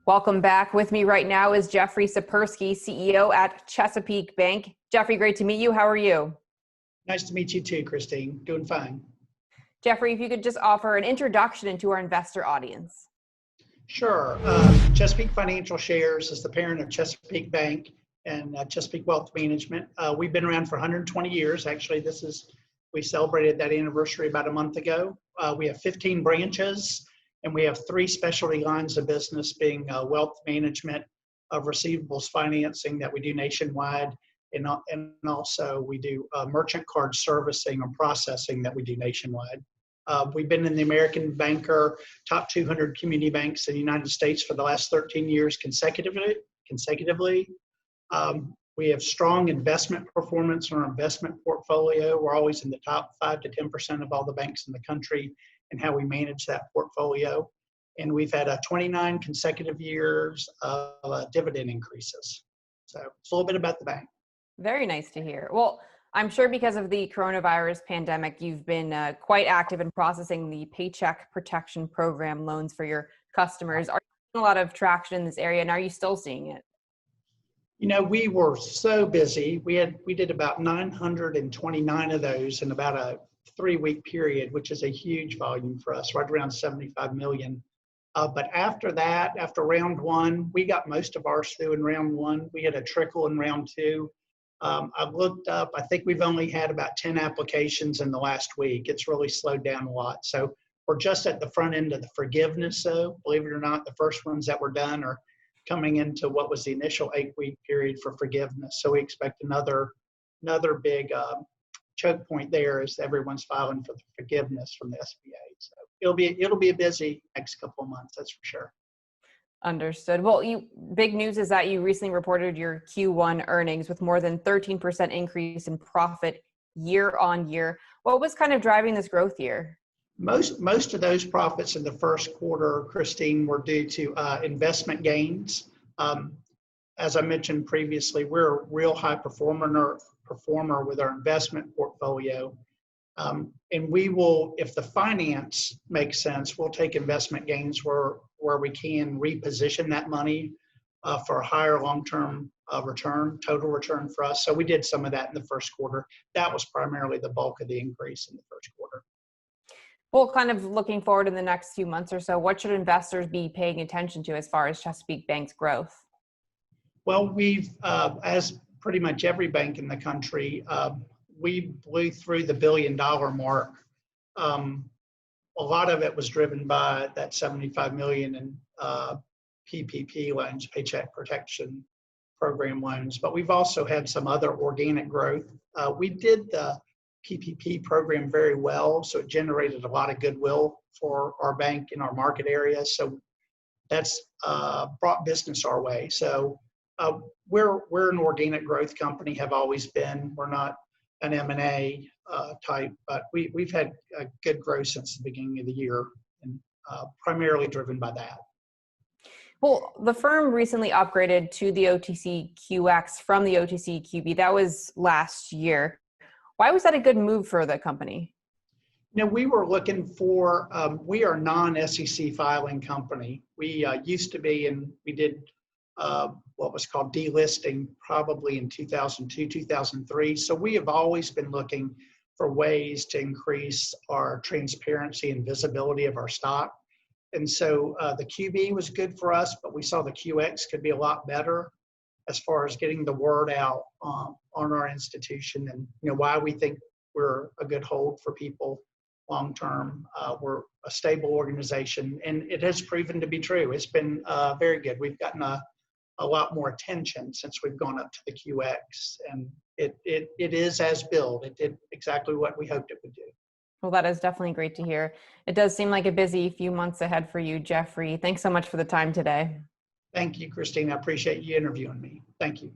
Welcome back. With me right now is Jeffrey Szyperski, CEO at Chesapeake Bank. Jeffrey, great to meet you. How are you? Nice to meet you too, Christine. Doing fine. Jeffrey, if you could just offer an introduction into our investor audience. Sure. Chesapeake Financial Shares is the parent of Chesapeake Bank and Chesapeake Wealth Management. We've been around for 120 years. Actually, we celebrated that anniversary about a month ago. We have 15 branches, and we have 3 specialty lines of business, being wealth management, of receivables financing that we do nationwide, and also we do merchant card servicing or processing that we do nationwide. We've been in the American Banker top 200 community banks in the United States for the last 13 years consecutively. We have strong investment performance in our investment portfolio. We're always in the top 5 to 10% of all the banks in the country and how we manage that portfolio. And we've had 29 consecutive years of dividend increases. So it's a little bit about the bank. Very nice to hear. Well, I'm sure because of the coronavirus pandemic, you've been quite active in processing the Paycheck Protection Program loans for your customers. Are you seeing a lot of traction in this area, and are you still seeing it? You know, we were so busy. We did about 929 of those in about a 3-week period, which is a huge volume for us, right around 75 million. But after that, after round 1, we got most of ours through in round 1. We had a trickle in round 2. I've looked up, I think we've only had about 10 applications in the last week. It's really slowed down a lot. So we're just at the front end of the forgiveness. So believe it or not, the first ones that were done are coming into what was the initial 8-week period for forgiveness. So we expect another big choke point there as everyone's filing for the forgiveness from the SBA. So it'll be a busy next couple of months, that's for sure. Understood. Well, big news is that you recently reported your Q1 earnings with more than 13% increase in profit year on year. What was kind of driving this growth year? Most of those profits in the first quarter, Christine, were due to investment gains. As I mentioned previously, we're a real high performer with our investment portfolio. And we will, if the finance makes sense, we'll take investment gains where we can reposition that money for a higher long-term total return for us. So we did some of that in the first quarter. That was primarily the bulk of the increase in the first quarter. Well, kind of looking forward in the next few months or so, what should investors be paying attention to as far as Chesapeake Bank's growth? Well, we've, as pretty much every bank in the country, we blew through the $1 billion mark. A lot of it was driven by that 75 million in PPP loans, Paycheck Protection Program loans, but we've also had some other organic growth. We did the PPP program very well, so it generated a lot of goodwill for our bank in our market area. So that's brought business our way. So we're an organic growth company, have always been. We're not an M&A type, but we've had a good growth since the beginning of the year, and primarily driven by that. Well, the firm recently upgraded to the OTCQX from the OTCQB. That was last year. Why was that a good move for the company? You know, we were looking for, we are a non-SEC filing company. We used to be, and we did what was called delisting probably in 2002, 2003. So we have always been looking for ways to increase our transparency and visibility of our stock. And so the QB was good for us, but we saw the QX could be a lot better as far as getting the word out on our institution, and why we think we're a good hold for people long term. We're a stable organization, and it has proven to be true. It's been very good. We've gotten a lot more attention since we've gone up to the QX, and it is as billed. It did exactly what we hoped it would do. Well, that is definitely great to hear. It does seem like a busy few months ahead for you, Jeffrey. Thanks so much for the time today. Thank you, Christine. I appreciate you interviewing me. Thank you.